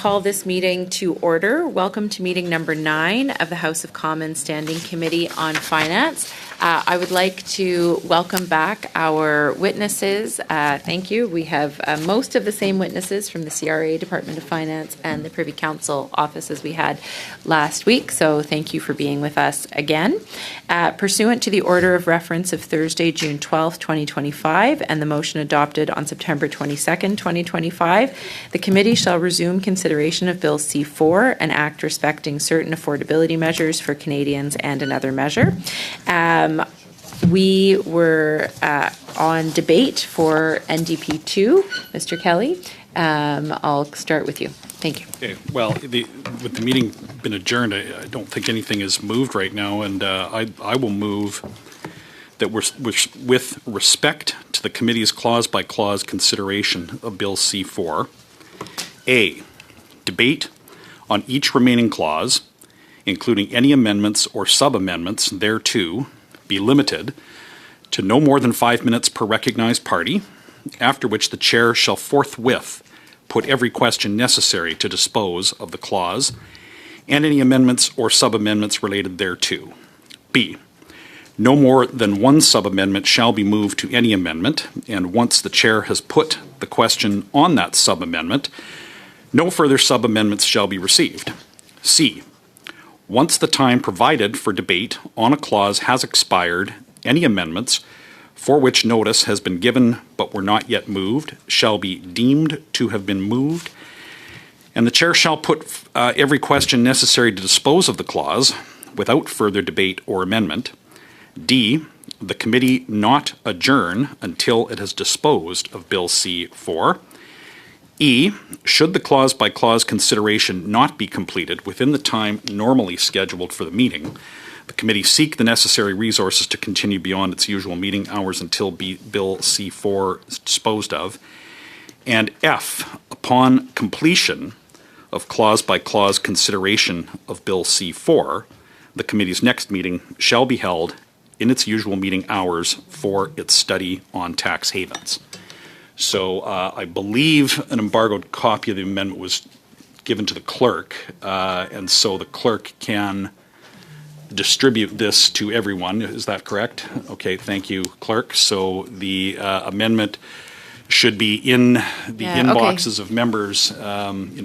call this meeting to order. Welcome to meeting number 9 of the House of Commons Standing Committee on Finance. I would like to welcome back our witnesses. Thank you. We have most of the same witnesses from the CRA, Department of Finance, and the Privy Council office as we had last week, so thank you for being with us again. Pursuant to the order of reference of Thursday, June 12th, 2025, and the motion adopted on September 22nd, 2025, the committee shall resume consideration of Bill C4, an act respecting certain affordability measures for Canadians and another measure. We were on debate for NDP 2. Mr. Kelly, I'll start with you. Thank you. Okay. Well, with the meeting been adjourned, I don't think anything is moved right now, and I will move that with respect to the committee's clause-by-clause consideration of Bill C4, A, debate on each remaining clause, including any amendments or sub-amendments thereto, be limited to no more than 5 minutes per recognized party, after which the chair shall forthwith put every question necessary to dispose of the clause and any amendments or sub-amendments related thereto. B, no more than one sub-amendment shall be moved to any amendment, and once the chair has put the question on that sub-amendment, no further sub-amendments shall be received. C, once the time provided for debate on a clause has expired, any amendments for which notice has been given but were not yet moved shall be deemed to have been moved, and the chair shall put every question necessary to dispose of the clause without further debate or amendment. D, the committee not adjourn until it has disposed of Bill C4. E, should the clause-by-clause consideration not be completed within the time normally scheduled for the meeting, the committee seek the necessary resources to continue beyond its usual meeting hours until Bill C4 is disposed of. And F, upon completion of clause-by-clause consideration of Bill C4, the committee's next meeting shall be held in its usual meeting hours for its study on tax havens. So I believe an embargoed copy of the amendment was given to the clerk, and so the clerk can distribute this to everyone. Is that correct? Okay, thank you, clerk. So the amendment should be in the inboxes of members in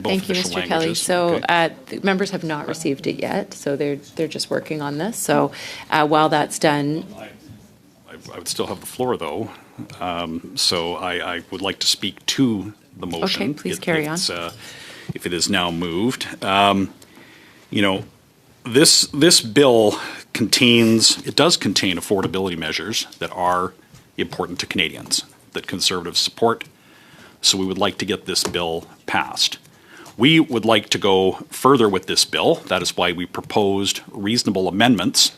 both official languages. Thank you, Mr. Kelly. So the members have not received it yet, so they're just working on this. So while that's done, I would still have the floor, though. So I would like to speak to the motion. Okay, please carry on. If it is now moved. This bill does contain affordability measures that are important to Canadians, that Conservatives support. So we would like to get this bill passed. We would like to go further with this bill. That is why we proposed reasonable amendments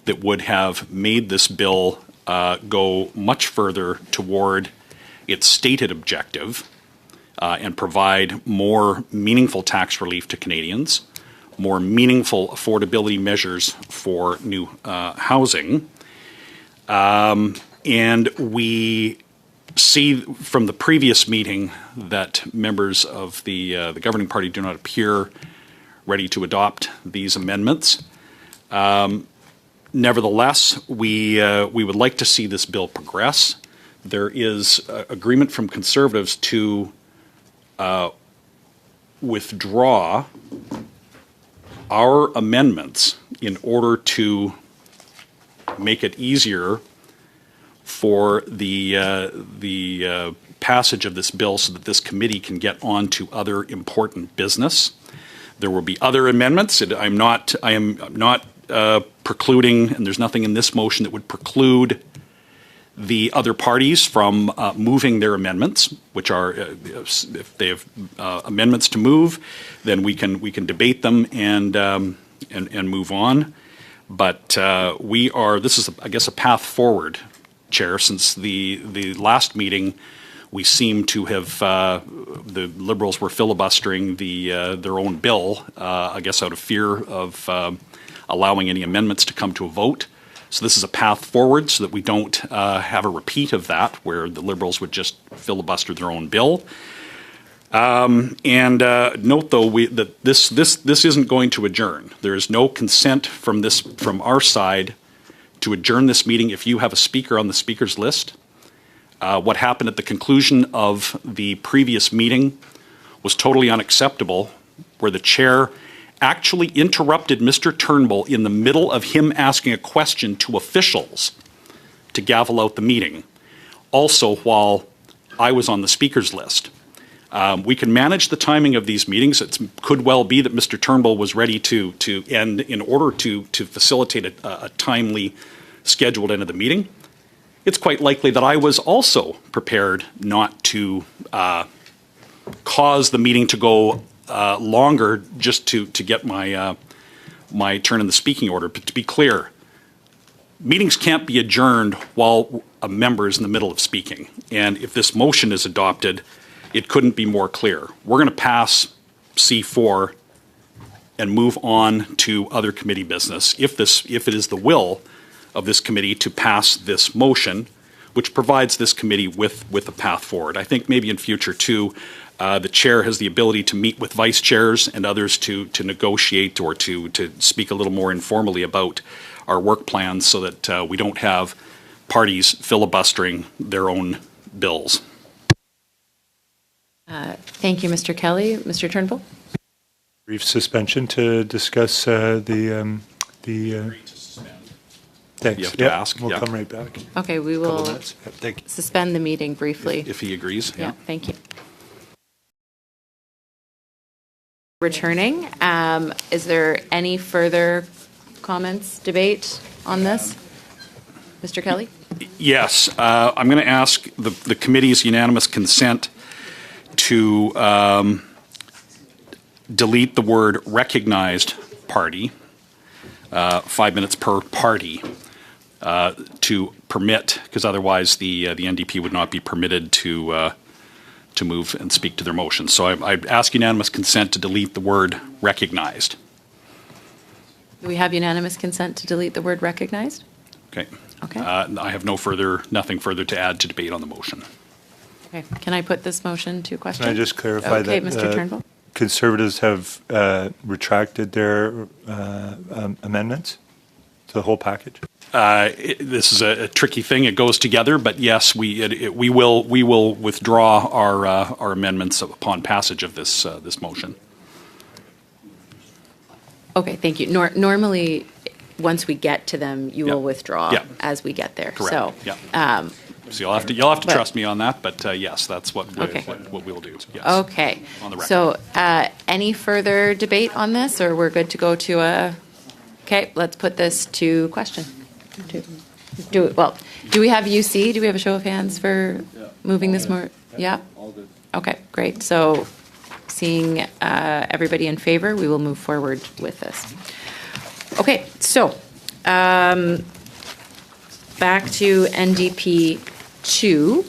that would have made this bill go much further toward its stated objective and provide more meaningful tax relief to Canadians, more meaningful affordability measures for new housing. And we see from the previous meeting that members of the governing party do not appear ready to adopt these amendments. Nevertheless, we would like to see this bill progress. There is agreement from Conservatives to withdraw our amendments in order to make it easier for the passage of this bill so that this committee can get on to other important business. There will be other amendments. I am not precluding, and there's nothing in this motion that would preclude the other parties from moving their amendments, which are, if they have amendments to move, then we can debate them and move on. But this is, I guess, a path forward, Chair. Since the last meeting, we seem to have the Liberals were filibustering their own bill, I guess, out of fear of allowing any amendments to come to a vote. So this is a path forward so that we don't have a repeat of that where the Liberals would just filibuster their own bill. And note, though, that this isn't going to adjourn. There is no consent from our side to adjourn this meeting if you have a speaker on the speakers list. What happened at the conclusion of the previous meeting was totally unacceptable, where the chair actually interrupted Mr. Turnbull in the middle of him asking a question to officials to gavel out the meeting, also while I was on the speakers list. We can manage the timing of these meetings. It could well be that Mr. Turnbull was ready to end in order to facilitate a timely scheduled end of the meeting. It's quite likely that I was also prepared not to cause the meeting to go longer just to get my turn in the speaking order. But to be clear, meetings can't be adjourned while a member is in the middle of speaking. And if this motion is adopted, it couldn't be more clear. We're going to pass C4 and move on to other committee business if it is the will of this committee to pass this motion, which provides this committee with a path forward. I think maybe in future too, the chair has the ability to meet with vice chairs and others to negotiate or to speak a little more informally about our work plans so that we don't have parties filibustering their own bills. Thank you, Mr. Kelly. Mr. Turnbull? Brief suspension to discuss the. Thanks. You have to ask. We'll Yeah. come right back. Okay, we Couple will minutes. Yep, thank you. suspend the meeting briefly. If he agrees. Yeah, thank you. Returning, is there any further comments, debate on this? Mr. Kelly? Yes, I'm going to ask the committee's unanimous consent to delete the word recognized party, 5 minutes per party, to permit, because otherwise the NDP would not be permitted to move and speak to their motion. So I ask unanimous consent to delete the word recognized. Do we have unanimous consent to delete the word recognized? Okay. Okay. I have nothing further to add to debate on the motion. Okay, can I put this motion to question? Can I just clarify Okay, that Mr. Turnbull? Conservatives have retracted their amendments to the whole package? This is a tricky thing. It goes together, but yes, we will withdraw our amendments upon passage of this motion. Okay, thank you. Normally, once we get to them, you Yeah. will withdraw Yeah. as we get there. Correct. So, Yeah. So you'll have to but- trust me on that, but yes, that's what Okay. what we'll do. Yes. okay. On the record. So, any further debate on this, or we're good to go to okay, let's put this to question. Do we have UC? Do we have a show of hands for moving this more? Yeah? All good. Okay, great. So seeing everybody in favor, we will move forward with this. Okay, so back to NDP 2.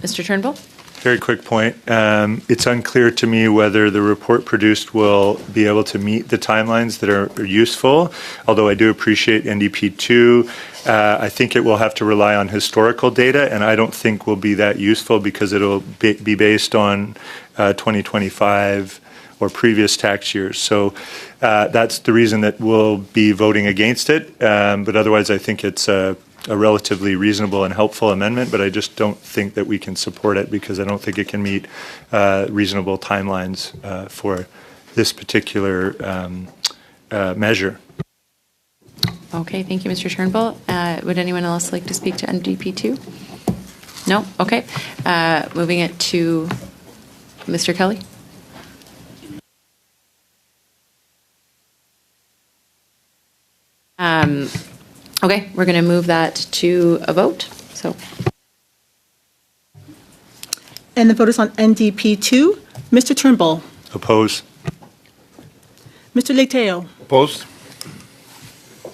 Mr. Turnbull? Very quick point. It's unclear to me whether the report produced will be able to meet the timelines that are useful, although I do appreciate NDP2. I think it will have to rely on historical data, and I don't think will be that useful because it'll be based on 2025 or previous tax years. So that's the reason that we'll be voting against it. But otherwise, I think it's a relatively reasonable and helpful amendment, but I just don't think that we can support it because I don't think it can meet reasonable timelines for this particular measure. Okay, thank you, Mr. Turnbull. Would anyone else like to speak to NDP 2? No? Okay. Moving it to Mr. Kelly. Okay, we're going to move that to a vote. So, And the vote is on NDP 2. Mr. Turnbull. Oppose? Mr. Leitao. Opposed?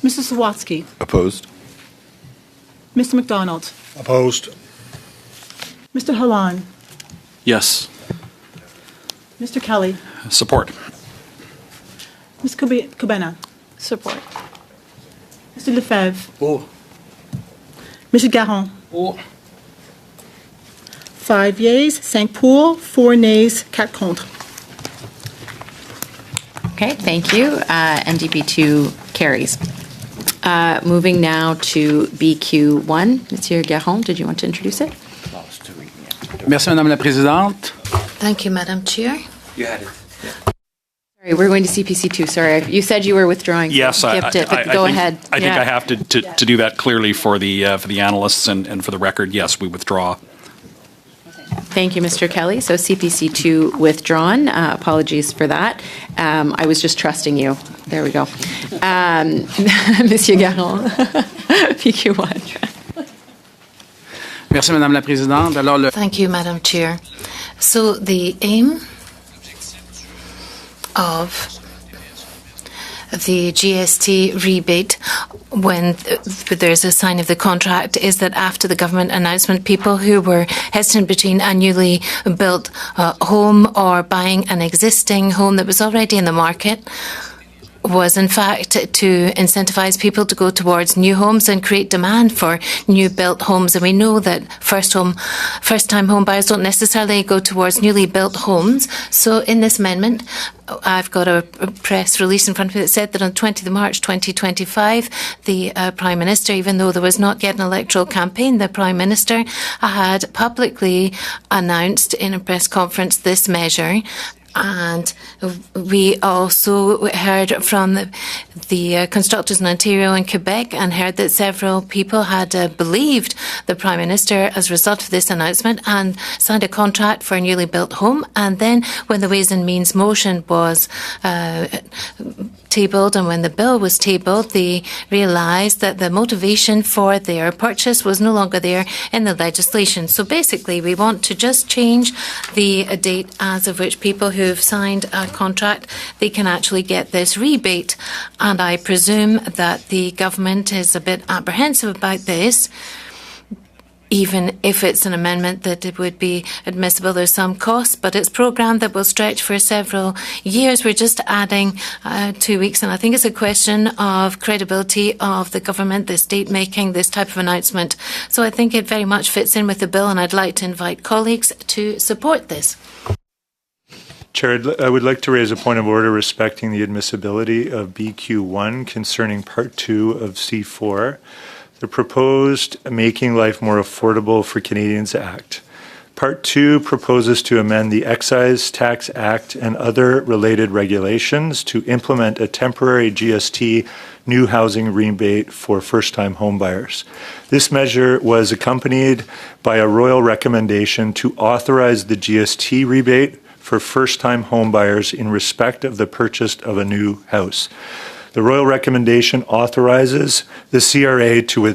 Mr. Sawatsky. Opposed. Mr. McDonald. Opposed. Mr. Halan. Yes. Mr. Kelly. Support. Ms. Kubena. support. Mr. Lefebvre. Oh. Monsieur Garon. 5 yeas, 5 pour, 4 nays, 4 contre. Okay, thank you. NDP2 carries. Moving now to BQ1. Monsieur Garon, did you want to introduce it? Merci, Madame la Présidente. Thank you, Madam Chair. You had it. Sorry, we're going to CPC2. Sorry, you said you were withdrawing. So Yes, I skipped it, but go ahead. I think Yeah. I have to do that clearly for the analysts and for the record. Yes, we withdraw. Thank you, Mr. Kelly. So CPC2 withdrawn. Apologies for that. I was just trusting you. There we go. Monsieur Garon, PQ1. Merci, Madame la Présidente. Alors, Thank you, Madam Chair. So the aim of the GST rebate when there's a sign of the contract is that after the government announcement, people who were hesitant between a newly built home or buying an existing home that was already in the market was in fact to incentivize people to go towards new homes and create demand for new built homes. And we know that first-time home buyers don't necessarily go towards newly built homes. So in this amendment, I've got a press release in front of me that said that on 20th of March 2025, the Prime Minister, even though there was not yet an electoral campaign, the Prime Minister had publicly announced in a press conference this measure. And we also heard from the constructors in Ontario and Quebec and heard that several people had believed the Prime Minister as a result of this announcement and signed a contract for a newly built home. And then when the Ways and Means motion was tabled and when the bill was tabled, they realised that the motivation for their purchase was no longer there in the legislation. So basically, we want to just change the date as of which people who've signed a contract, they can actually get this rebate. And I presume that the government is a bit apprehensive about this. Even if it's an amendment that it would be admissible, there's some cost, but it's a programme that will stretch for several years. We're just adding 2 weeks, and I think it's a question of credibility of the government, the state making this type of announcement. So I think it very much fits in with the bill, and I'd like to invite colleagues to support this. Chair, I would like to raise a point of order respecting the admissibility of BQ1 concerning Part 2 of C4. The proposed Making Life More Affordable for Canadians Act. Part 2 proposes to amend the Excise Tax Act and other related regulations to implement a temporary GST new housing rebate for first-time homebuyers. This measure was accompanied by a royal recommendation to authorize the GST rebate for first-time homebuyers in respect of the purchase of a new house. The royal recommendation authorizes the CRA to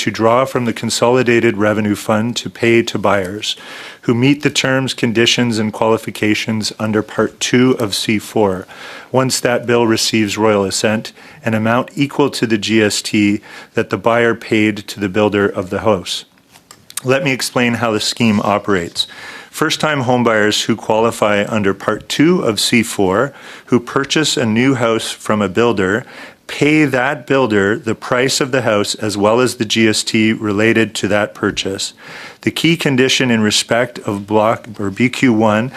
draw from the Consolidated Revenue Fund to pay to buyers who meet the terms, conditions, and qualifications under Part 2 of C4. Once that bill receives royal assent, an amount equal to the GST that the buyer paid to the builder of the house. Let me explain how the scheme operates. First-time homebuyers who qualify under Part 2 of C4, who purchase a new house from a builder, pay that builder the price of the house as well as the GST related to that purchase. The key condition in respect of Block or BQ1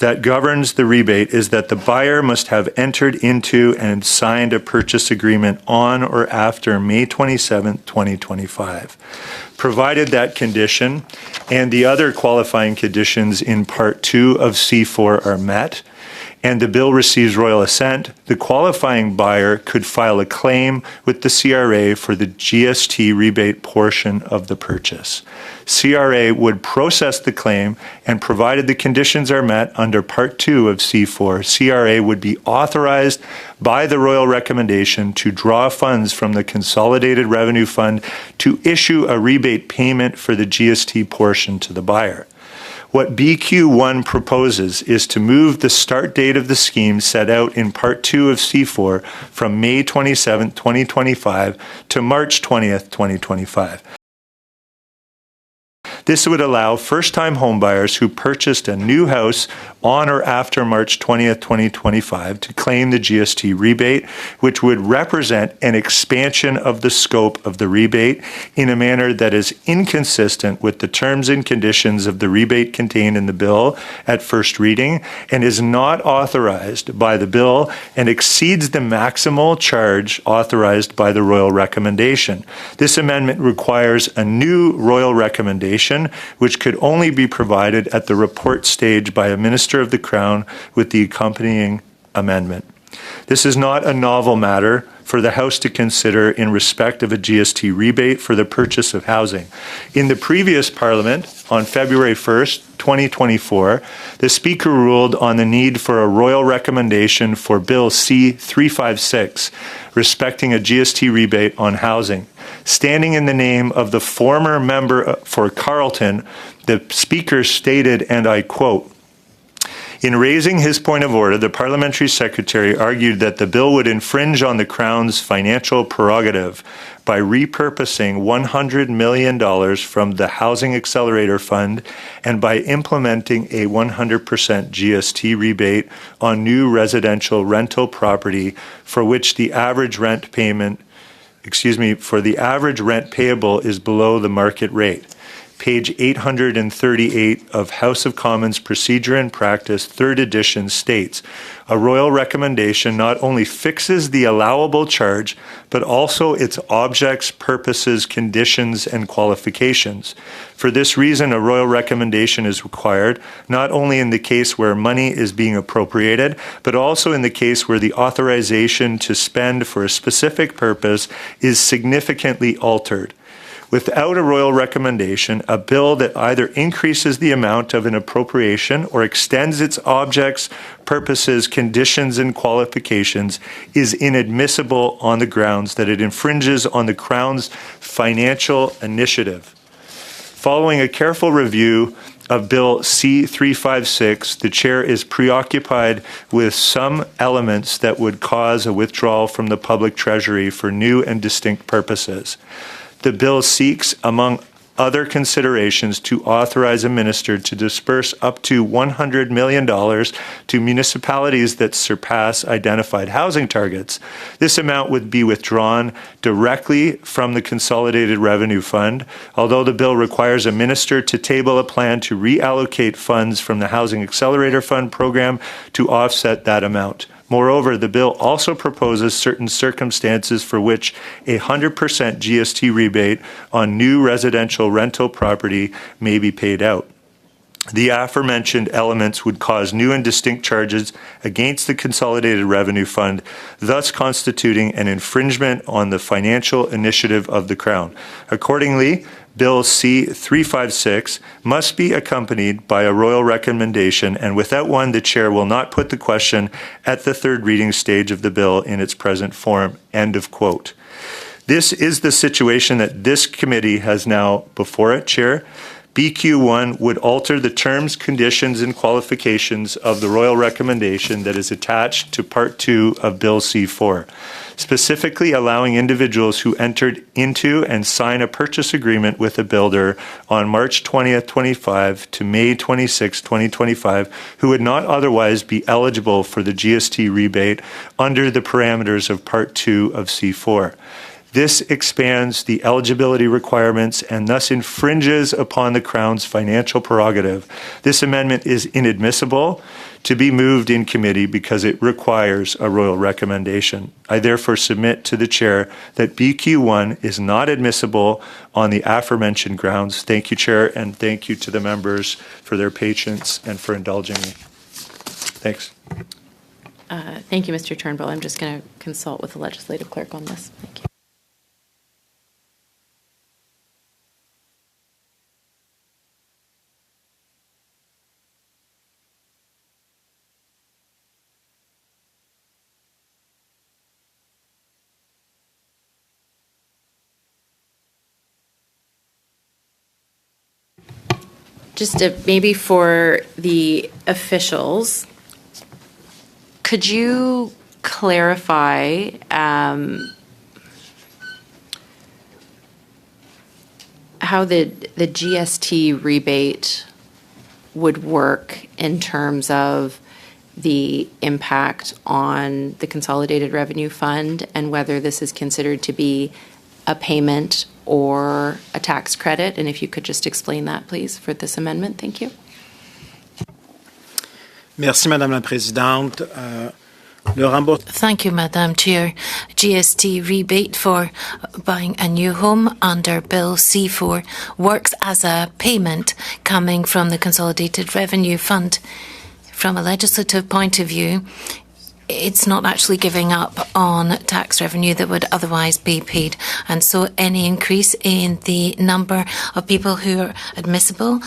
that governs the rebate is that the buyer must have entered into and signed a purchase agreement on or after May 27, 2025. Provided that condition and the other qualifying conditions in Part 2 of C4 are met, and the bill receives royal assent, the qualifying buyer could file a claim with the CRA for the GST rebate portion of the purchase. CRA would process the claim, and provided the conditions are met under Part 2 of C4, CRA would be authorized by the royal recommendation to draw funds from the Consolidated Revenue Fund to issue a rebate payment for the GST portion to the buyer. What BQ1 proposes is to move the start date of the scheme set out in Part 2 of C4 from May 27, 2025 to March 20th, 2025. This would allow first-time homebuyers who purchased a new house on or after March 20th, 2025 to claim the GST rebate, which would represent an expansion of the scope of the rebate in a manner that is inconsistent with the terms and conditions of the rebate contained in the bill at first reading and is not authorized by the bill and exceeds the maximal charge authorized by the Royal Recommendation. This amendment requires a new Royal Recommendation, which could only be provided at the report stage by a Minister of the Crown with the accompanying amendment. This is not a novel matter for the House to consider in respect of a GST rebate for the purchase of housing. In the previous Parliament, on February 1st, 2024, the Speaker ruled on the need for a Royal Recommendation for Bill C-356, respecting a GST rebate on housing. Standing in the name of the former member for Carleton, the Speaker stated, and I quote, "In raising his point of order, the Parliamentary Secretary argued that the bill would infringe on the Crown's financial prerogative by repurposing $100 million from the Housing Accelerator Fund and by implementing a 100% GST rebate on new residential rental property for which the average rent payable is below the market rate." Page 838 of House of Commons Procedure and Practice, 3rd edition states, "A Royal Recommendation not only fixes the allowable charge, but also its objects, purposes, conditions, and qualifications. For this reason, a Royal Recommendation is required, not only in the case where money is being appropriated, but also in the case where the authorization to spend for a specific purpose is significantly altered. Without a Royal Recommendation, a bill that either increases the amount of an appropriation or extends its objects, purposes, conditions, and qualifications is inadmissible on the grounds that it infringes on the Crown's financial initiative." Following a careful review of Bill C-356, the Chair is preoccupied with some elements that would cause a withdrawal from the public treasury for new and distinct purposes. The bill seeks, among other considerations, to authorize a minister to disperse up to $100 million to municipalities that surpass identified housing targets. This amount would be withdrawn directly from the Consolidated Revenue Fund, although the bill requires a minister to table a plan to reallocate funds from the Housing Accelerator Fund program to offset that amount. Moreover, the bill also proposes certain circumstances for which a 100% GST rebate on new residential rental property may be paid out. The aforementioned elements would cause new and distinct charges against the Consolidated Revenue Fund, thus constituting an infringement on the financial initiative of the Crown. Accordingly, Bill C-356 must be accompanied by a Royal Recommendation, and without one, the Chair will not put the question at the third reading stage of the bill in its present form. End of quote. This is the situation that this committee has now before it, Chair. BQ1 would alter the terms, conditions, and qualifications of the Royal Recommendation that is attached to Part 2 of Bill C-4, specifically allowing individuals who entered into and sign a purchase agreement with a builder on March 20th, 25 to May 26, 2025, who would not otherwise be eligible for the GST rebate under the parameters of Part 2 of C-4. This expands the eligibility requirements and thus infringes upon the Crown's financial prerogative. This amendment is inadmissible to be moved in committee because it requires a Royal Recommendation. I therefore submit to the Chair that BQ1 is not admissible on the aforementioned grounds. Thank you, Chair, and thank you to the members for their patience and for indulging me. Thanks. Thank you, Mr. Turnbull. I'm just going to consult with the legislative clerk on this. Thank you. Just maybe for the officials, could you clarify how how the GST rebate would work in terms of the impact on the Consolidated Revenue Fund and whether this is considered to be a payment or a tax credit. And if you could just explain that, please, for this amendment. Thank you. Merci, Madame la Présidente. Le remboursement. Thank you, Madam Chair. GST rebate for buying a new home under Bill C4 works as a payment coming from the Consolidated Revenue Fund. From a legislative point of view, it's not actually giving up on tax revenue that would otherwise be paid. And so any increase in the number of people who are admissible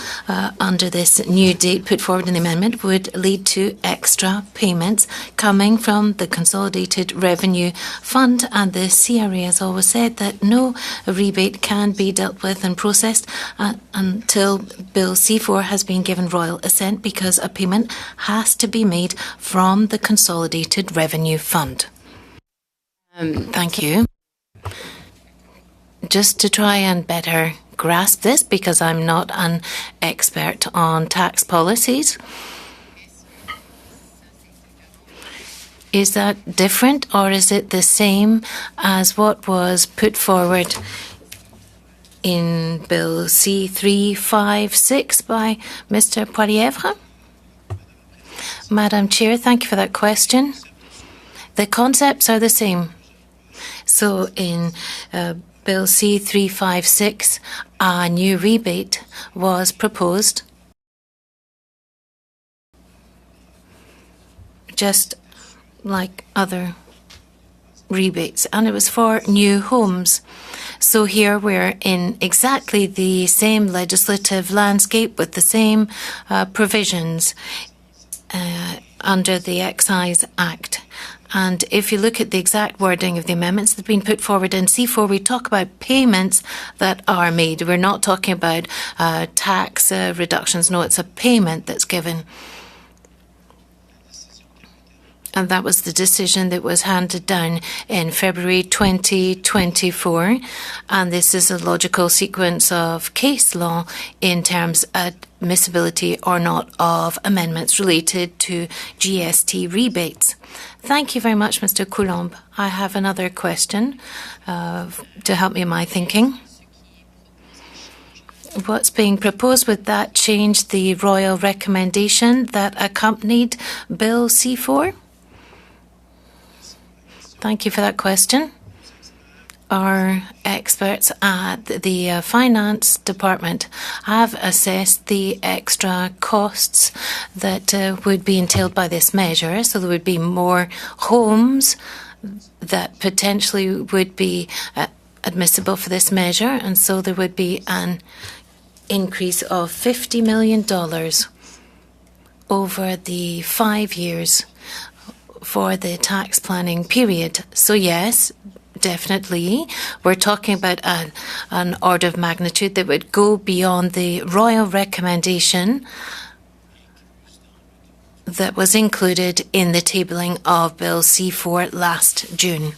under this new date put forward in the amendment would lead to extra payments coming from the Consolidated Revenue Fund. And the CRA has always said that no rebate can be dealt with and processed until Bill C4 has been given royal assent, because a payment has to be made from the Consolidated Revenue Fund. Thank you. Just to try and better grasp this, because I'm not an expert on tax policies, is that different or is it the same as what was put forward in Bill C356 by Mr. Poilievre? Madam Chair, thank you for that question. The concepts are the same. So in Bill C356, a new rebate was proposed, just like other rebates, and it was for new homes. So here we're in exactly the same legislative landscape with the same provisions under the Excise Act. And if you look at the exact wording of the amendments that have been put forward in C4, we talk about payments that are made. We're not talking about tax reductions. No, it's a payment that's given. And that was the decision that was handed down in February 2024. And this is a logical sequence of case law in terms of admissibility or not of amendments related to GST rebates. Thank you very much, Mr. Coulombe. I have another question to help me in my thinking. What's being proposed, would that change the royal recommendation that accompanied Bill C4? Thank you for that question. Our experts at the Finance Department have assessed the extra costs that would be entailed by this measure. So there would be more homes that potentially would be admissible for this measure. And so there would be an increase of $50 million over the 5 years for the tax planning period. So yes, definitely, we're talking about an order of magnitude that would go beyond the royal recommendation that was included in the tabling of Bill C4 last June.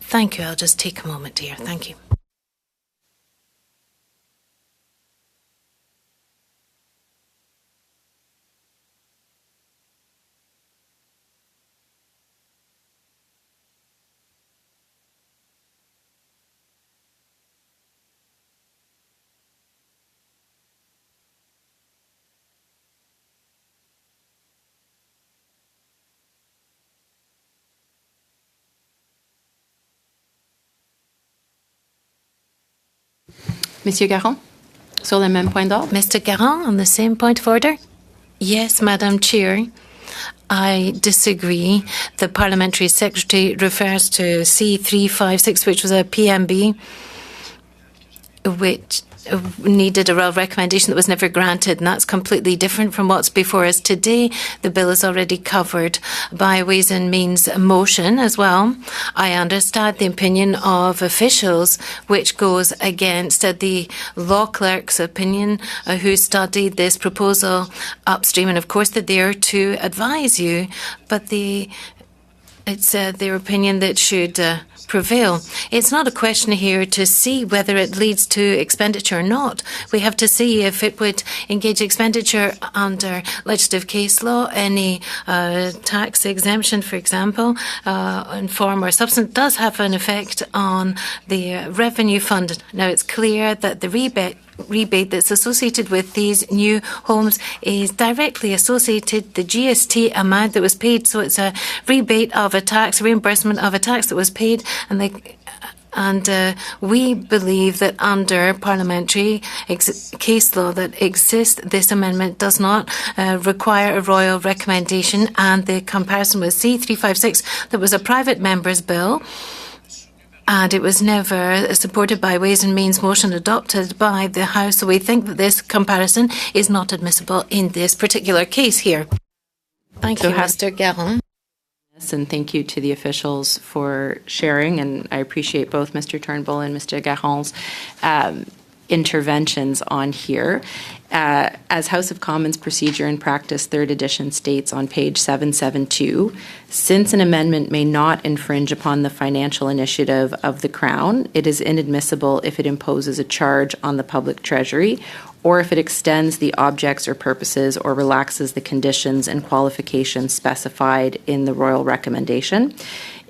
Thank you. I'll just take a moment here. Thank you. Monsieur Garon, sur le même point d'ordre. Mr. Garon, on the same point of order? Yes, Madam Chair. I disagree. The Parliamentary Secretary refers to C356, which was a PMB, which needed a royal recommendation that was never granted, and that's completely different from what's before us today. The bill is already covered by Ways and Means motion as well. I understand the opinion of officials, which goes against the law clerk's opinion, who studied this proposal upstream, and of course they're there to advise you, but it's their opinion that should prevail. It's not a question here to see whether it leads to expenditure or not. We have to see if it would engage expenditure under legislative case law, any tax exemption, for example, in form or substance, does have an effect on the revenue fund. Now, it's clear that the rebate that's associated with these new homes is directly associated the GST amount that was paid. So it's a rebate of a tax, reimbursement of a tax that was paid, and we believe that under parliamentary case law that exists, this amendment does not require a royal recommendation, and the comparison with C356 that was a private member's bill, and it was never supported by Ways and Means motion adopted by the House. So we think that this comparison is not admissible in this particular case here. Thank you, Mr. Garon. And thank you to the officials for sharing, and I appreciate both Mr. Turnbull and Mr. Garon's interventions on here. As House of Commons Procedure and Practice 3rd edition states on page 772, since an amendment may not infringe upon the financial initiative of the Crown, it is inadmissible if it imposes a charge on the public treasury or if it extends the objects or purposes or relaxes the conditions and qualifications specified in the royal recommendation.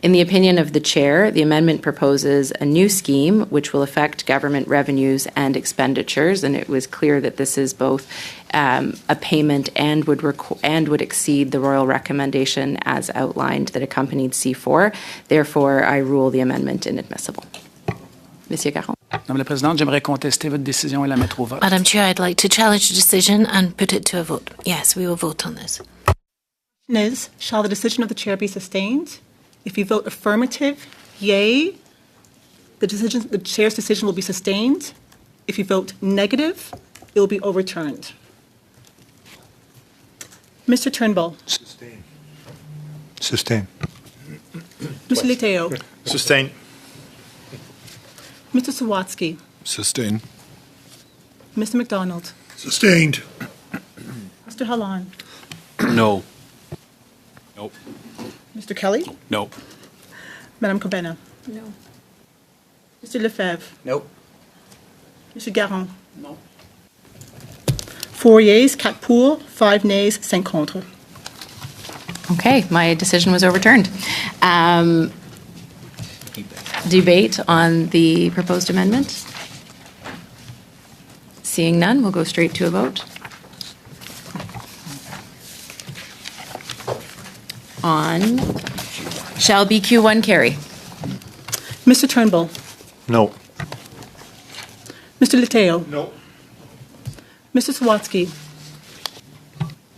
In the opinion of the chair, the amendment proposes a new scheme which will affect government revenues and expenditures, and it was clear that this is both a payment and would exceed the royal recommendation as outlined that accompanied C4. Therefore, I rule the amendment inadmissible. Monsieur Caron. Madame la Présidente, j'aimerais contester votre décision et la mettre au vote. Madam Chair, I'd like to challenge the decision and put it to a vote. Yes, we will vote on this. Is, shall the decision of the chair be sustained? If you vote affirmative, yay, the chair's decision will be sustained. If you vote negative, it will be overturned. Mr. Turnbull. Sustain. Sustain. Mr. Leteo. Sustain. Mr. Sawatsky. Sustain. Mr. McDonald. Sustained. Mr. Hallan. No. Nope. Mr. Kelly. Nope. Madame Corbena. No. Mr. Lefebvre. Nope. Mr. Garon. No. 4 yeas, 4 pour, 5 nays, 5 contre. Okay, my decision was overturned. Debate on the proposed amendment? Seeing none, we'll go straight to a vote. On, shall BQ1 carry? Mr. Turnbull. No. Mr. Leteo. No. Mr. Sawatsky.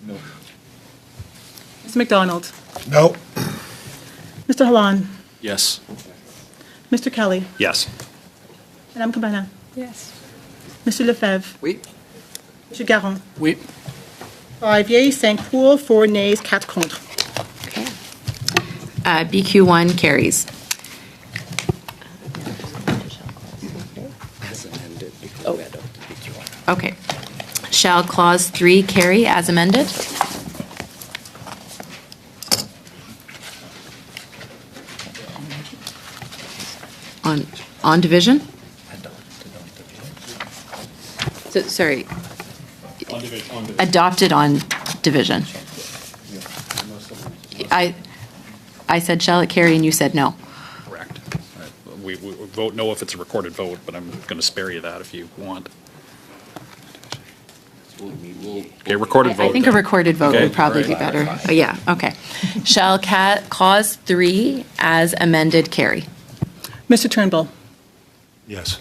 No. Mr. McDonald. No. Mr. Hallan. Yes. Mr. Kelly. Yes. Madame Corbena. Yes. Mr. Lefebvre. Oui. Mr. Garon. Oui. 5 yeas, 5 pour, 4 nays, 4 contre. Okay. BQ1 carries. Okay. Shall clause 3 carry as amended? On division? So, sorry. Adopted on division. I said shall it carry and you said no. Correct. We vote no if it's a recorded vote, but I'm going to spare you that if you want. Okay, recorded vote. I think a recorded vote Okay, would probably be all right. better. But yeah, okay. Shall clause 3 as amended carry? Mr. Turnbull. Yes.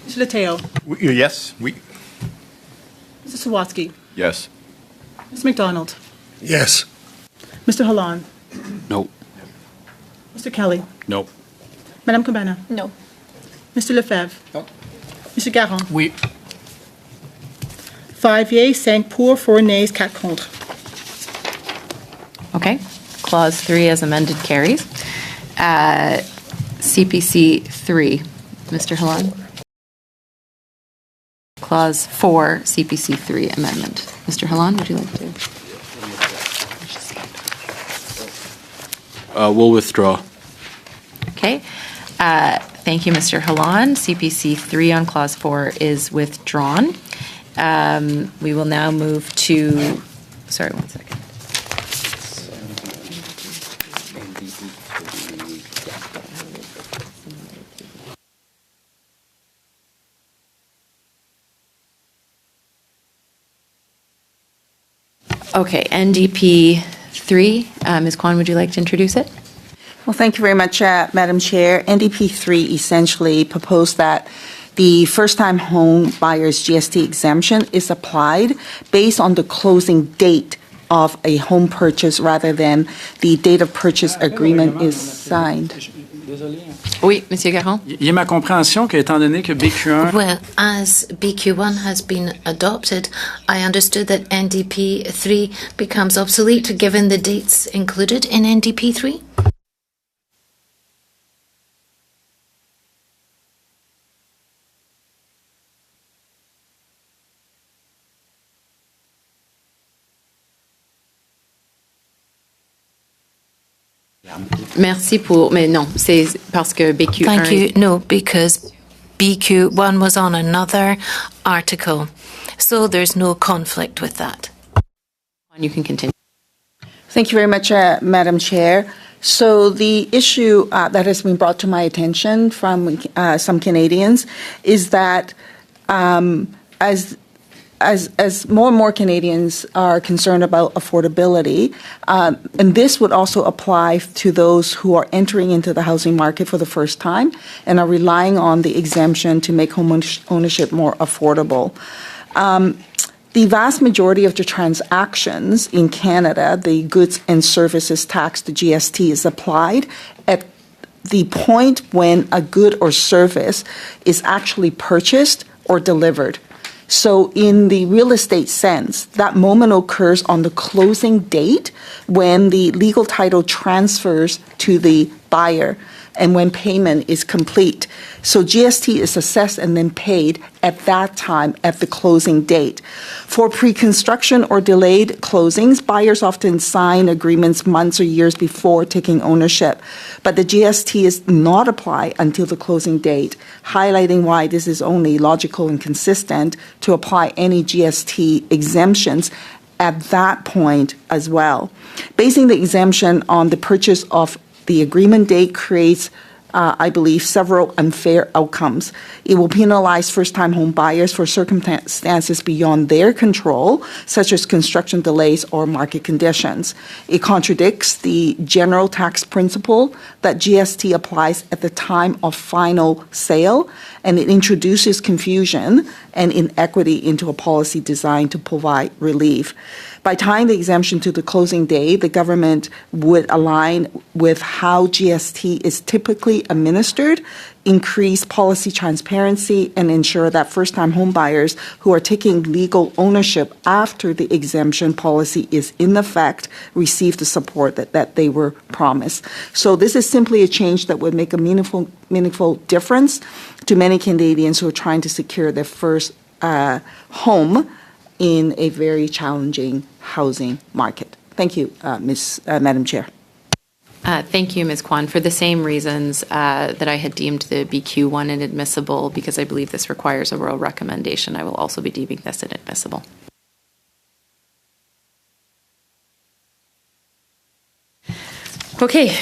Mr. Leteo. Yes. Oui. Mr. Sawatsky. Yes. Mr. McDonald. Yes. Mr. Hallan. Nope. Mr. Kelly. Nope. Madame Corbena. No. Mr. Lefebvre. No. Mr. Garon. Oui. 5 yeas, 5 pour, 4 nays, 4 contre. Okay. Clause 3 as amended carries. CPC 3, Mr. Hallan. Clause 4, CPC 3 amendment. Mr. Hallan, would you like to? We'll withdraw. Okay. Thank you, Mr. Halan. CPC 3 on Clause 4 is withdrawn. We will now move to, sorry, one second. Okay, NDP 3. Ms. Kwan, would you like to introduce it? Well, thank you very much, Madam Chair. NDP 3 essentially proposed that the first-time home buyer's GST exemption is applied based on the closing date of a home purchase rather than the date of purchase agreement is signed. Oui, Monsieur Garon. Il est ma compréhension qu'étant donné que BQ1 Well, as BQ1 has been adopted, I understood that NDP 3 becomes obsolete given the dates included in NDP 3. Merci pour, mais non, c'est parce que BQ1. Thank you. No, because BQ1 was on another article, so there's no conflict with that. You can continue. Thank you very much, Madam Chair. So the issue that has been brought to my attention from some Canadians is that as more and more Canadians are concerned about affordability, and this would also apply to those who are entering into the housing market for the first time and are relying on the exemption to make home ownership more affordable. The vast majority of the transactions in Canada, the goods and services tax, the GST, is applied at the point when a good or service is actually purchased or delivered. So in the real estate sense, that moment occurs on the closing date when the legal title transfers to the buyer and when payment is complete. So GST is assessed and then paid at that time at the closing date. For pre-construction or delayed closings, buyers often sign agreements months or years before taking ownership, but the GST is not applied until the closing date, highlighting why this is only logical and consistent to apply any GST exemptions at that point as well. Basing the exemption on the purchase of the agreement date creates, I believe, several unfair outcomes. It will penalize first-time home buyers for circumstances beyond their control, such as construction delays or market conditions. It contradicts the general tax principle that GST applies at the time of final sale, and it introduces confusion and inequity into a policy designed to provide relief. By tying the exemption to the closing day, the government would align with how GST is typically administered, increase policy transparency, and ensure that first-time homebuyers who are taking legal ownership after the exemption policy is in effect receive the support that they were promised. So this is simply a change that would make a meaningful difference to many Canadians who are trying to secure their first home in a very challenging housing market. Thank you, Madam Chair. Thank you, Ms. Kwan. For the same reasons that I had deemed the BQ1 inadmissible, because I believe this requires a royal recommendation, I will also be deeming this inadmissible. Okay,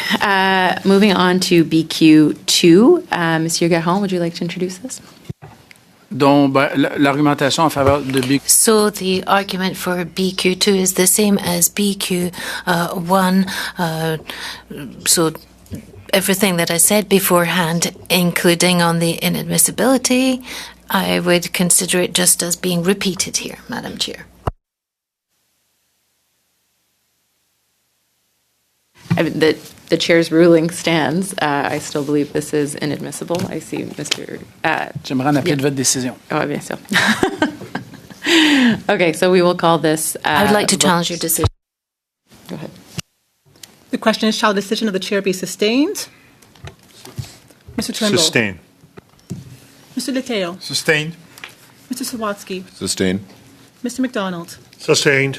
moving on to BQ2. Monsieur Garon, would you like to introduce this? dont l'argumentation en faveur de BQ. So the argument for BQ2 is the same as BQ1. So everything that I said beforehand, including on the inadmissibility, I would consider it just as being repeated here, Madam Chair. I mean, the chair's ruling stands. I still believe this is inadmissible. I see Mr. J'aimerais en appeler de votre décision. Oh, bien sûr. Okay, so we will call this. I would like to challenge your decision. Go ahead. The question is, shall the decision of the chair be sustained? Mr. Trimble. Sustain. Mr. Letteo. Sustained. Mr. Sawatsky. Sustained. Mr. McDonald. Sustained.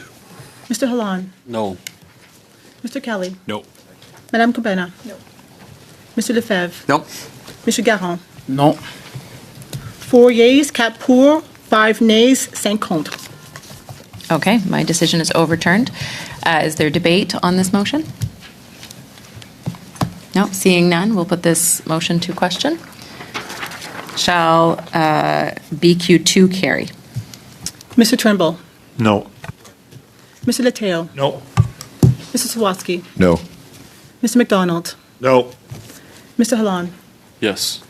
Mr. Halan. No. Mr. Kelly. No. Madame Kubena. No. Monsieur Lefebvre, Non. Monsieur Garron. Non. 4 yeas, 4 pour, 5 nays, 5 contre. Okay, my decision is overturned. Is there debate on this motion? No, seeing none, we'll put this motion to question. Shall BQ2 carry? Mr. Turnbull, No. Mr. Leteo, No. Mr. Sawatsky, No. Mr. McDonald, No. Mr. Hallan, Yes.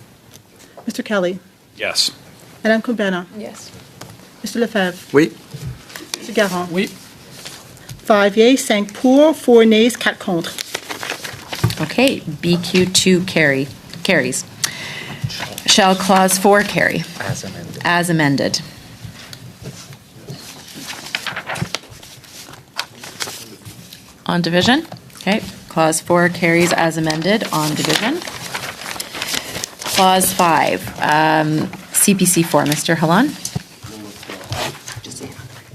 Mr. Kelly, Yes. Madame Combena, Yes. Mr. Lefebvre, Oui. Mr. Garron. Oui. 5 yeas, 5 pour, 4 nays, 4 contre. Okay, BQ2 carries. Shall clause 4 carry? As amended. As amended. On division? Okay, clause 4 carries as amended on division. Clause 5, CPC 4, Mr. Hallan?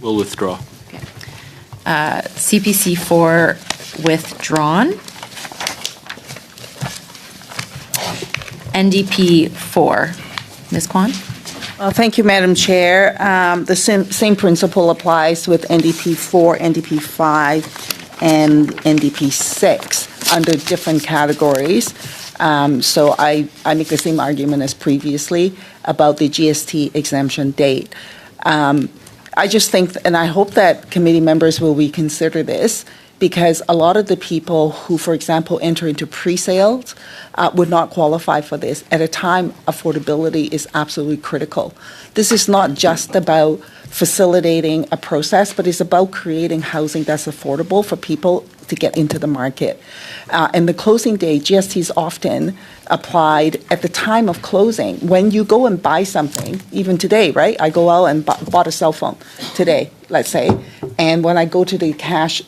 Will withdraw. CPC 4 withdrawn. NDP 4, Ms. Kwan? Thank you, Madam Chair. The same principle applies with NDP 4, NDP 5, and NDP 6 under different categories. So I make the same argument as previously about the GST exemption date. I just think, and I hope that committee members will reconsider this, because a lot of the people who, for example, enter into pre-sales would not qualify for this at a time affordability is absolutely critical. This is not just about facilitating a process, but it's about creating housing that's affordable for people to get into the market. And the closing date, GST is often applied at the time of closing. When you go and buy something, even today, right? I go out and bought a cell phone today, let's say, and when I go to the cash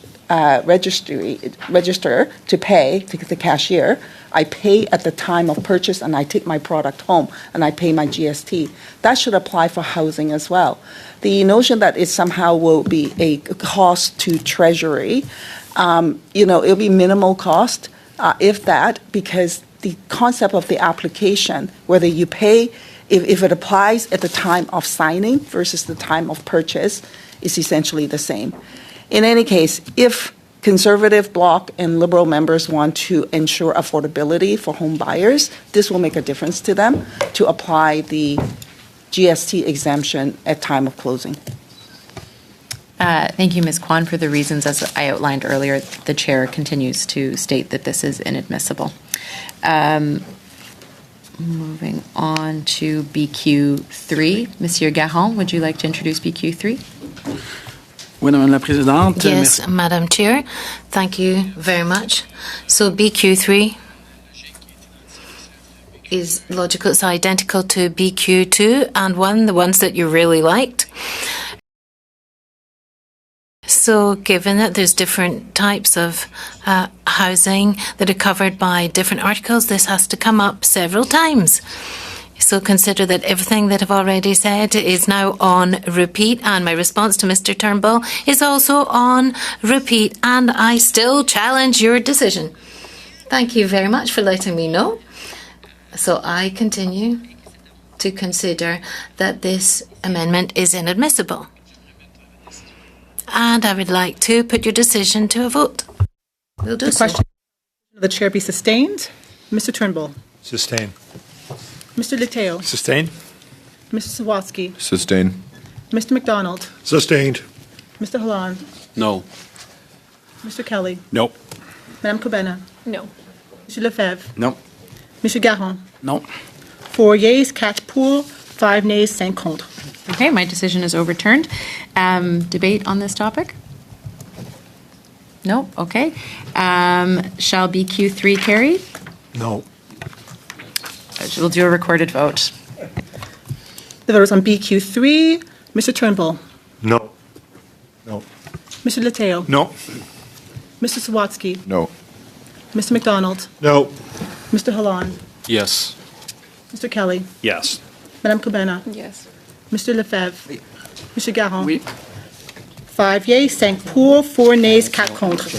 register to pay to the cashier, I pay at the time of purchase and I take my product home and I pay my GST. That should apply for housing as well. The notion that it somehow will be a cost to Treasury, it'll be minimal cost, if that, because the concept of the application, whether you pay, if it applies at the time of signing versus the time of purchase, is essentially the same. In any case, if Conservative Bloc and Liberal members want to ensure affordability for home buyers, this will make a difference to them to apply the GST exemption at time of closing. Thank you, Ms. Kwan. For the reasons as I outlined earlier, the chair continues to state that this is inadmissible. Moving on to BQ3. Monsieur Garron, would you like to introduce BQ3? Oui, Madame la Présidente. Yes, Madam Chair. Thank you very much. So BQ3 is logical. It's identical to BQ2 and 1, the ones that you really liked. So given that there's different types of housing that are covered by different articles, this has to come up several times. So consider that everything that I've already said is now on repeat, and my response to Mr. Turnbull is also on repeat, and I still challenge your decision. Thank you very much for letting me know. So I continue to consider that this amendment is inadmissible. And I would like to put your decision to a vote. We'll do The so. question of the chair be sustained. Mr. Turnbull, Sustain. Mr. Leteo, Sustain. Mr. Sawatsky, Sustain. Mr. McDonald, Sustained. Mr. Hallan, No. Mr. Kelly, Nope. Madame Combena, No. Monsieur Lefebvre, Non. Monsieur Garron. Non. 4 yeas, 4 pour, 5 nays, 5 contre. Okay, my decision is overturned. Debate on this topic? No? Okay. Shall BQ3 carry? No. We'll do a recorded vote. The vote is on BQ3. Mr. Turnbull, No. No. Mr. Leteo, No. Mr. Sawatsky, No. Mr. McDonald, No. Mr. Hallan, Yes. Mr. Kelly, Yes. Madame Combena, Yes. Mr. Lefebvre, Monsieur Garron. Oui. 5 yeas, 5 pour, 4 nays, 4 contre.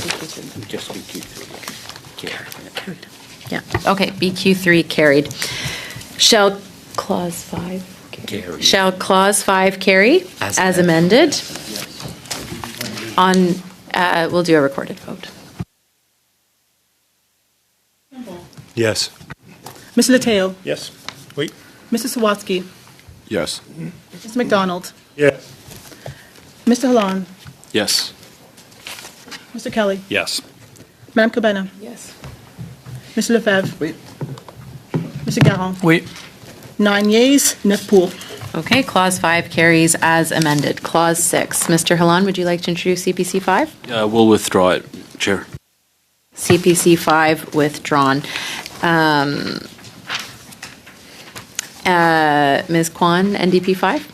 Yeah, okay, BQ3 carried. Shall clause 5? Carry. Shall clause 5 carry as amended? On, we'll do a recorded vote. Yes. Mr. Letteo, Yes. Wait. Mr. Sawatsky, Yes. Mr. McDonald, Yes. Mr. Hallan, Yes. Mr. Kelly, Yes. Madame Cabana, Yes. Mr. Lefebvre, Oui. Mr. Garon. Oui. 9 yeas, 9 pour. Okay, clause 5 carries as amended. Clause 6. Mr. Hallan, would you like to introduce CPC 5? We'll withdraw it, Chair. CPC 5 withdrawn. Ms. Kwan, NDP 5?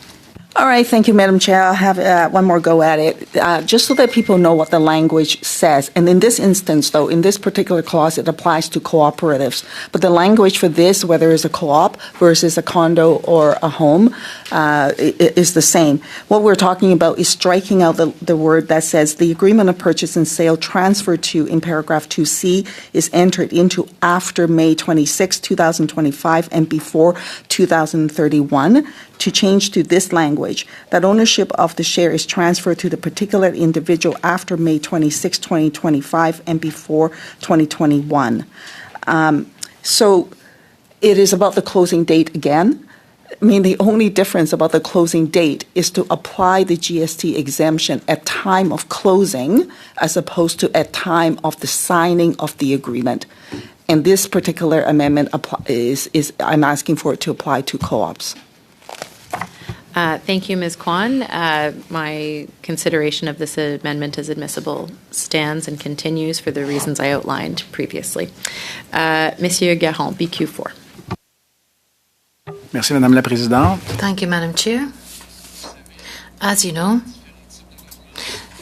All right, thank you, Madam Chair. I'll have one more go at it, just so that people know what the language says. And in this instance, though, in this particular clause, it applies to cooperatives. But the language for this, whether it's a co-op versus a condo or a home, is the same. What we're talking about is striking out the word that says the agreement of purchase and sale transferred to, in paragraph 2C, is entered into after May 26, 2025 and before 2031, to change to this language, that ownership of the share is transferred to the particular individual after May 26, 2025 and before 2021. So it is about the closing date again. I mean, the only difference about the closing date is to apply the GST exemption at time of closing as opposed to at time of the signing of the agreement. And this particular amendment is I'm asking for it to apply to co-ops. Thank you, Ms. Kwan. My consideration of this amendment as admissible stands and continues for the reasons I outlined previously. Monsieur Garon, BQ4. Merci, Madame la Présidente. Thank you, Madam Chair. As you know,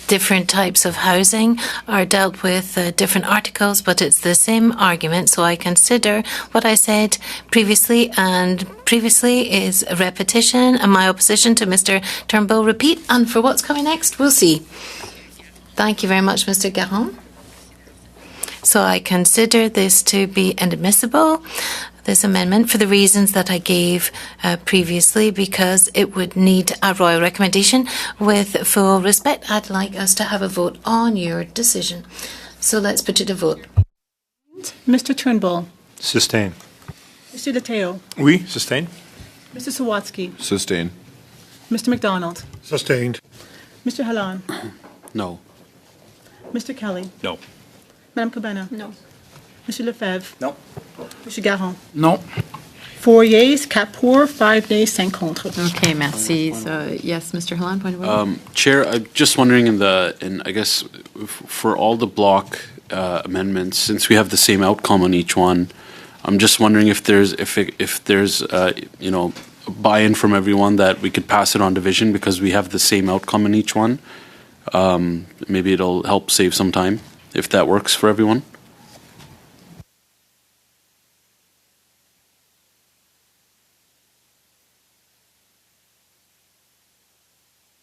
different types of housing are dealt with different articles, but it's the same argument. So I consider what I said previously, and previously is a repetition, and my opposition to Mr. Turnbull repeat. And for what's coming next, we'll see. Thank you very much, Mr. Garon. So I consider this to be inadmissible, this amendment, for the reasons that I gave previously, because it would need a royal recommendation. With full respect, I'd like us to have a vote on your decision. So let's put it to vote. Mr. Turnbull, Sustain. Mr. Letteo, Oui, sustain. Mr. Sawatsky, Sustain. Mr. McDonald, Sustained. Mr. Hallan, No. Mr. Kelly, No. Madame Cabana, No. Mr. Lefebvre, No. Mr. Garon. Non. 4 yeas, 4 pour, 5 nays, 5 contre. Okay, merci. So, yes, Mr. Hallan, point of order? Chair, I'm just wondering I guess for all the block amendments, since we have the same outcome on each one, I'm just wondering if there's buy-in from everyone that we could pass it on division because we have the same outcome in each one. Maybe it'll help save some time if that works for everyone.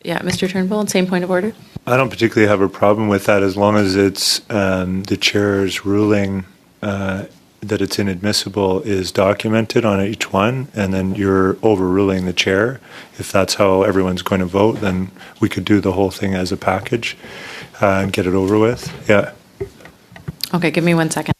Yeah, Mr. Turnbull, same point of order? I don't particularly have a problem with that as long as it's the chair's ruling that it's inadmissible is documented on each one, and then you're overruling the chair. If that's how everyone's going to vote, then we could do the whole thing as a package and get it over with. Yeah. Okay, give me 1 second.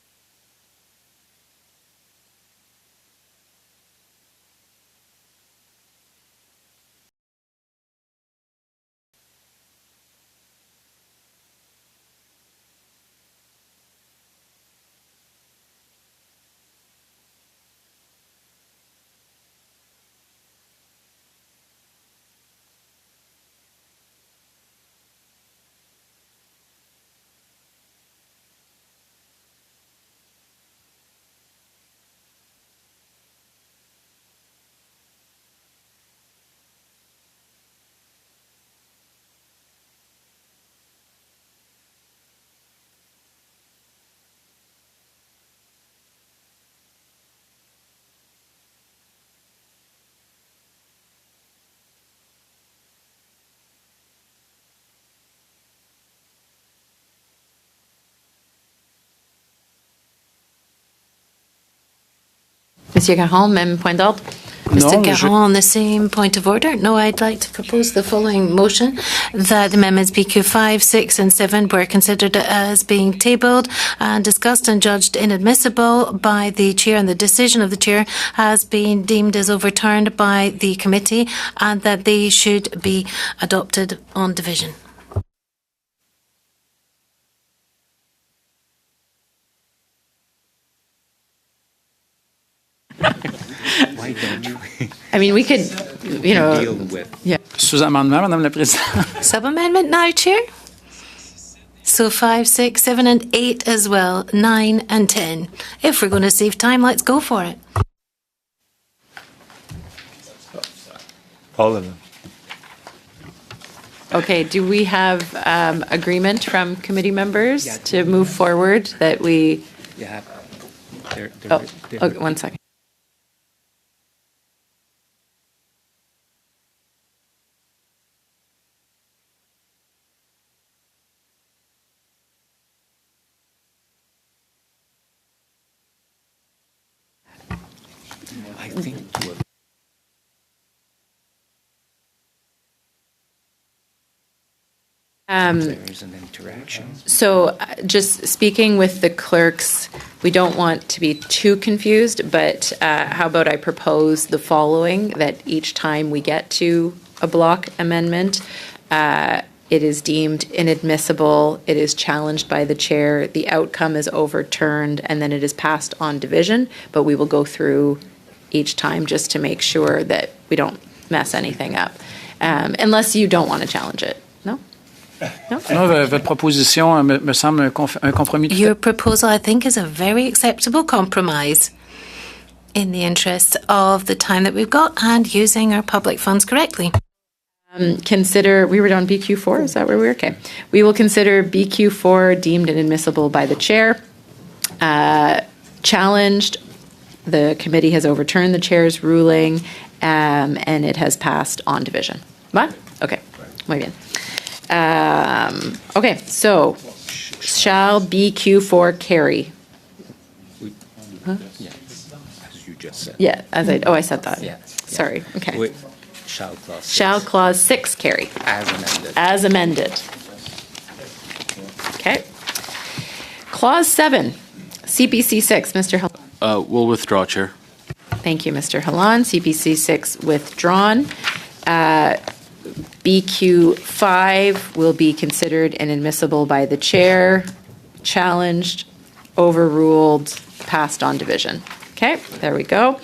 Monsieur Caron, même point d'ordre. Mr. No, Caron, on the same point of order. No, I'd like to propose the following motion, that amendments BQ 5, 6, and 7 were considered as being tabled and discussed and judged inadmissible by the chair, and the decision of the chair has been deemed as overturned by the committee, and that they should be adopted on division. I mean, we could, yeah. Sous-amendement, Madame la Présidente. Sub-amendment now, Chair? So 5, 6, 7, and 8 as well, 9 and 10. If we're going to save time, let's go for it. All of them. Okay, do we have agreement from committee members to move forward that we? Yeah. Okay, 1 second. I think there is an interaction. So just speaking with the clerks, we don't want to be too confused, but how about I propose the following, that each time we get to a block amendment, it is deemed inadmissible, it is challenged by the chair, the outcome is overturned, and then it is passed on division, but we will go through each time just to make sure that we don't mess anything up, unless you don't want to challenge it. No? No? No, votre proposition me semble un compromis. Your proposal, I think, is a very acceptable compromise in the interest of the time that we've got and using our public funds correctly. Consider, we were on BQ4, is that where we were? Okay. We will consider BQ4 deemed inadmissible by the chair. Challenged, the committee has overturned the chair's ruling, and it has passed on division. What? Okay. Muy bien. Okay, so shall BQ4 carry? Yeah, as you just said. Yeah, I said that. Yeah. Sorry, okay. Shall clause 6. Shall clause 6 carry? As amended. As amended. Okay. Clause 7, CPC 6, Mr. Halan. We'll withdraw, Chair. Thank you, Mr. Halan. CPC 6 withdrawn. BQ 5 will be considered inadmissible by the chair, challenged, overruled, passed on division. Okay, there we go.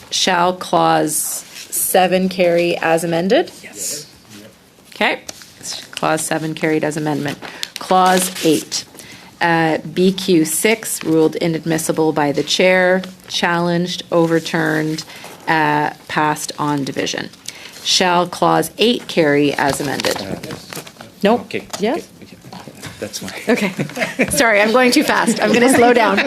Shall clause 7 carry as amended? Yes. Okay, clause 7 carried as amendment. Clause 8, BQ 6 ruled inadmissible by the chair, challenged, overturned, passed on division. Shall clause 8 carry as amended? Nope. Okay. Yes? Okay. That's fine. Okay. Sorry, I'm going too fast. I'm going to slow down.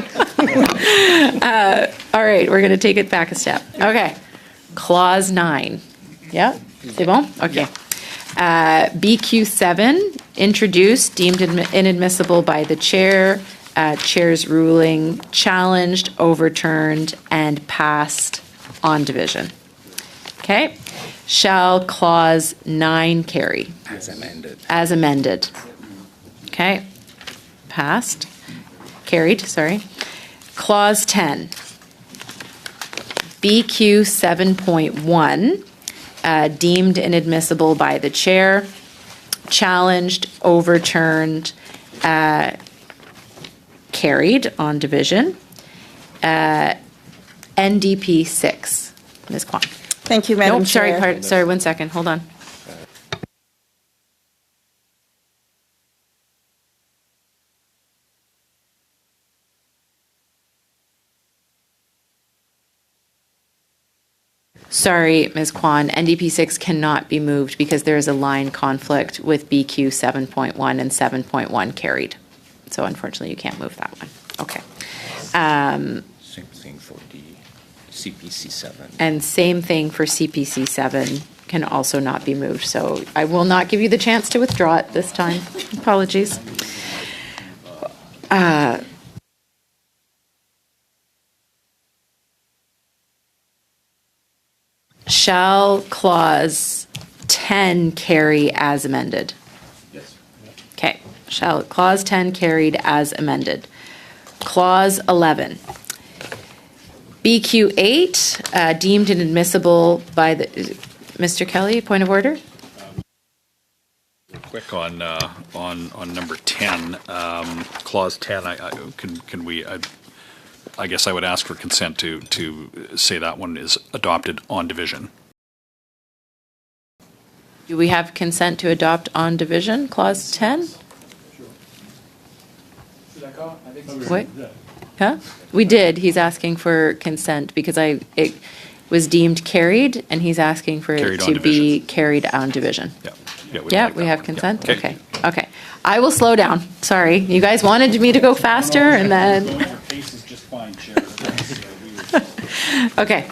All right, we're going to take it back a step. Okay. Clause 9. Yeah? C'est bon? Okay. BQ 7, introduced, deemed inadmissible by the chair, chair's ruling, challenged, overturned, and passed on division. Okay. Shall clause 9 carry? As amended. As amended. Okay. Passed. Carried, sorry. Clause 10. BQ 7.1, deemed inadmissible by the chair, challenged, overturned, carried on division. NDP 6. Ms. Kwan. Thank you, Madam Nope, sorry, Chair. sorry, 1 second, hold on. Sorry, Ms. Kwan, NDP 6 cannot be moved because there is a line conflict with BQ 7.1 and 7.1 carried. So unfortunately, you can't move that one. Okay. Same thing for the CPC 7. And same thing for CPC 7 can also not be moved. So I will not give you the chance to withdraw it this time. Apologies. Shall clause 10 carry as amended? Yes. Okay, shall clause 10 carried as amended. Clause 11. BQ8, deemed inadmissible by the, Mr. Kelly, point of order? Quick on number 10, clause 10, I guess I would ask for consent to say that one is adopted on division. Do we have consent to adopt on division, clause 10? Wait, huh? We did, he's asking for consent because it was deemed carried and he's asking for it Carried on to be division. carried on division. Yeah. Yeah, we have consent? Okay, okay. I will slow down, sorry. You guys wanted me to go faster and then, Your pace is just fine, Chair. okay.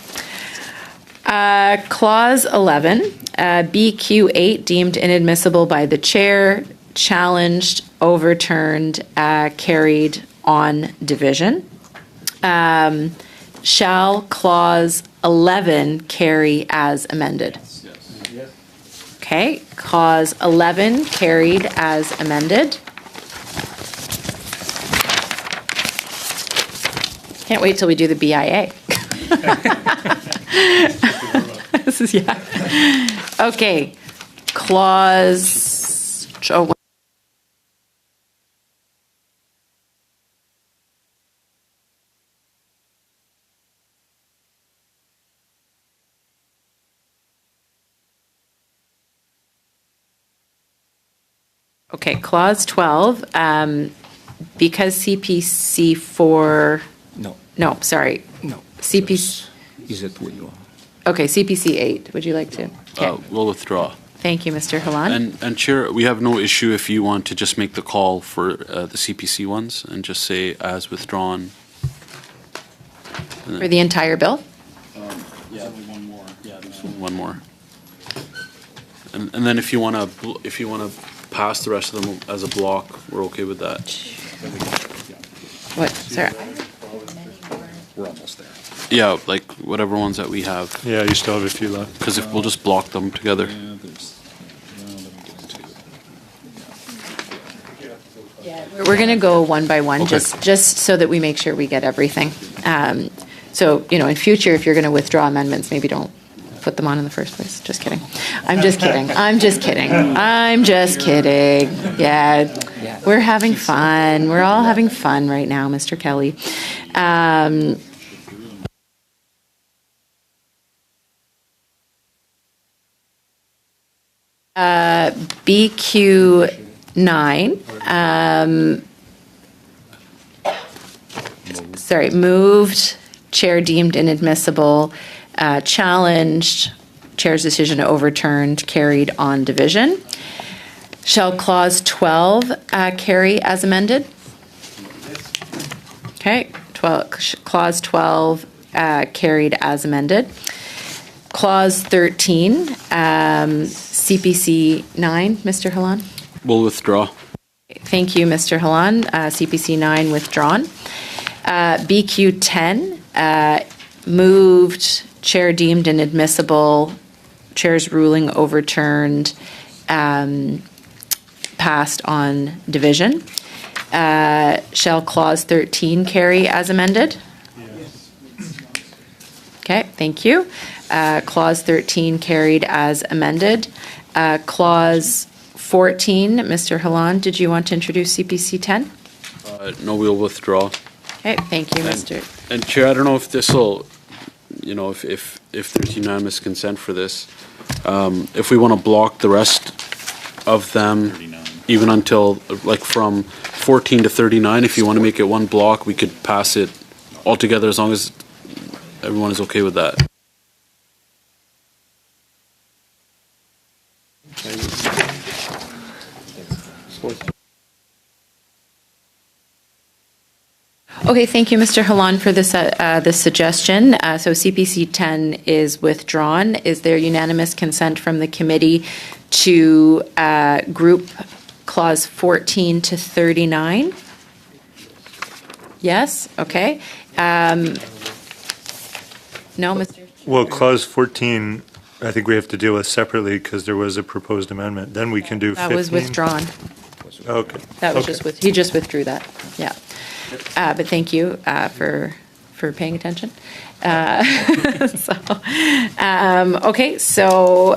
Clause 11, BQ8 deemed inadmissible by the chair, challenged, overturned, carried on division. Shall clause 11 carry as amended? Okay, clause 11 carried as amended. Can't wait till we do the BIA. This is, yeah. Okay, clause, oh, okay, clause 12, because CPC 4, no, sorry. No. CPC, Is it what you want? okay, CPC 8, would you like to? Okay, We'll withdraw. thank you, Mr. Halan. And Chair, we have no issue if you want to just make the call for the CPC ones and just say as withdrawn. For the entire bill? Yeah, one more. Yeah, there's one more. And then if you want to pass the rest of them as a block, we're okay with that. What, sorry? We're almost there. Yeah, like whatever ones that we have, Yeah, you still have a few left. because if we'll just block them together. We're going to go one by one, just so that we make sure we get everything. So, in future, if you're going to withdraw amendments, maybe don't put them on in the first place. Just kidding. I'm just kidding. I'm just kidding. I'm just kidding. Yeah, we're having fun. We're all having fun right now, Mr. Kelly. BQ9, moved, chair deemed inadmissible, challenged, chair's decision overturned, carried on division. Shall clause 12 carry as amended? Okay, clause 12 carried as amended. Clause 13, CPC 9, Mr. Halan? We'll withdraw. Thank you, Mr. Halan. CPC 9 withdrawn. BQ 10, moved, chair deemed inadmissible, chair's ruling overturned, passed on division. Shall clause 13 carry as amended? Yes. Okay, thank you. Clause 13 carried as amended. Clause 14, Mr. Halan, did you want to introduce CPC 10? No, we'll withdraw. Okay, thank you, Mr. And Chair, I don't know if this will, if there's unanimous consent for this, if we want to block the rest of them, even until, like, from 14 to 39, if you want to make it one block, we could pass it all together as long as everyone is okay with that. Okay, thank you, Mr. Halan, for this suggestion. So CPC 10 is withdrawn. Is there unanimous consent from the committee to group clause 14 to 39? Yes, okay. No, Mr. Well, clause 14 I think we have to deal with separately because there was a proposed amendment. Then we can do 15. That was withdrawn. Okay. That was Okay. he just withdrew that, yeah. But thank you for paying attention. Okay, so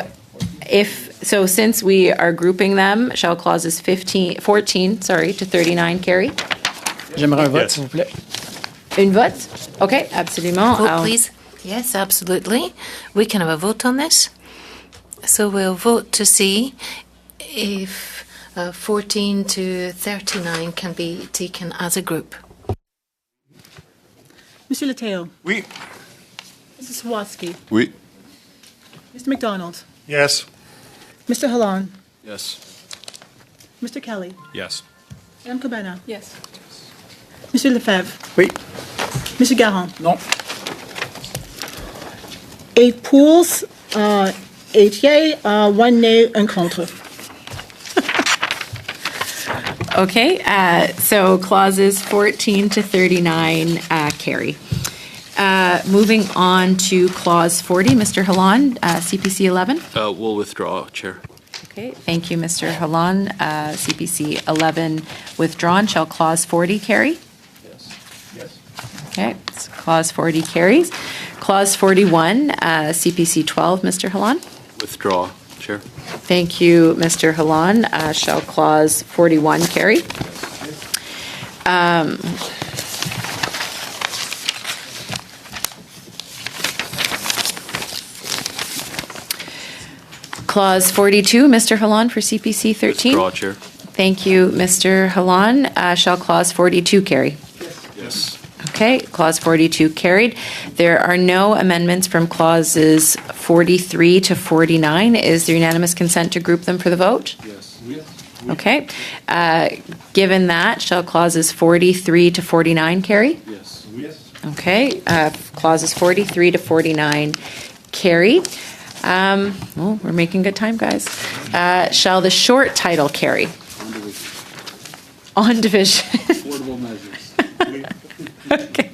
since we are grouping them, shall clauses 14, to 39 carry? J'aimerais un vote, Yes. s'il vous plaît. Une vote? Okay, absolument. Vote, please. Yes, absolutely. We can have a vote on this. So we'll vote to see if 14 to 39 can be taken as a group. Monsieur Letteo. Oui. Mrs. Sawatsky. Oui. Mr. McDonald. Yes. Mr. Halon. Yes. Mr. Kelly. Yes. Madame Cabana. Yes. Monsieur Lefebvre. Oui. Monsieur Garand. Non. 8 pour, 8 yea, 1 nay, un contre. Okay, so clauses 14 to 39 carry. Moving on to clause 40, Mr. Halon, CPC 11. We'll withdraw, Chair. Okay, thank you, Mr. Halon. CPC 11 withdrawn. Shall clause 40 carry? Yes. Okay, so clause 40 carries. Clause 41, CPC 12, Mr. Halon. Withdraw, Chair. Thank you, Mr. Halon. Shall clause 41 carry? Clause 42, Mr. Halon for CPC 13. Withdraw, Chair. Thank you, Mr. Halon. Shall clause 42 carry? Yes. Okay, clause 42 carried. There are no amendments from clauses 43 to 49. Is there unanimous consent to group them for the vote? Yes. Okay. Given that, shall clauses 43 to 49 carry? Yes. Okay, clauses 43 to 49 carry. Well, we're making good time, guys. Shall the short title carry? On division. Affordable measures. Okay.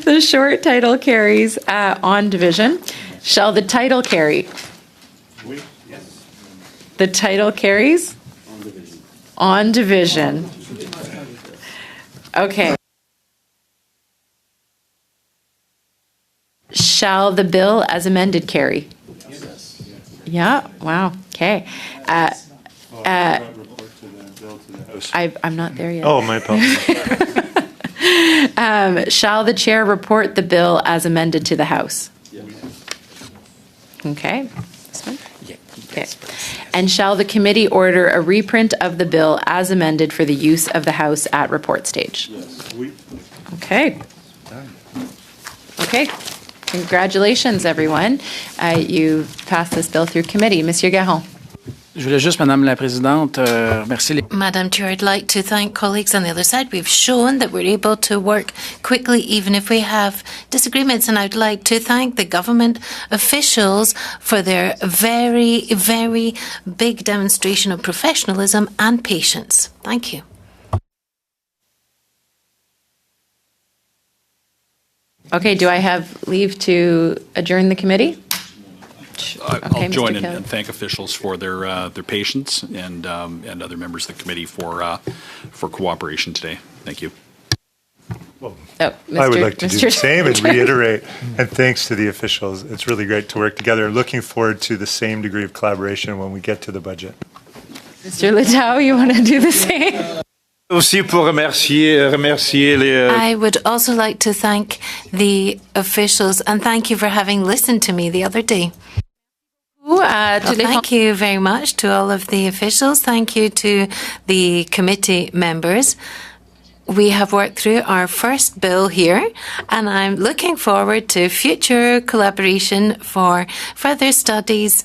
The short title carries on division. Shall the title carry? The title carries? On division. Okay. Shall the bill as amended carry? Yeah, wow, okay. I'm not there yet. Oh, my apologies. Shall the chair report the bill as amended to the House? Okay. This one? Okay. And shall the committee order a reprint of the bill as amended for the use of the House at report stage? Okay. Okay. Congratulations, everyone. You passed this bill through committee. Monsieur Garon. Je voulais juste, Madame la Présidente, remercier les... Madam Chair, I'd like to thank colleagues on the other side. We've shown that we're able to work quickly even if we have disagreements, and I'd like to thank the government officials for their very, very big demonstration of professionalism and patience. Thank you. Okay, do I have leave to adjourn the committee? I'll Okay, join Mr. in Kelly. and thank officials for their patience and other members of the committee for cooperation today. Thank you. Oh, I would like to do the same and reiterate, and thanks to the officials. It's really great to work together. Looking forward to the same degree of collaboration when we get to the budget. Mr. Littau, you want to do the same? Aussi pour remercier les... I would also like to thank the officials and thank you for having listened to me the other day. Thank you very much to all of the officials. Thank you to the committee members. We have worked through our first bill here, and I'm looking forward to future collaboration for further studies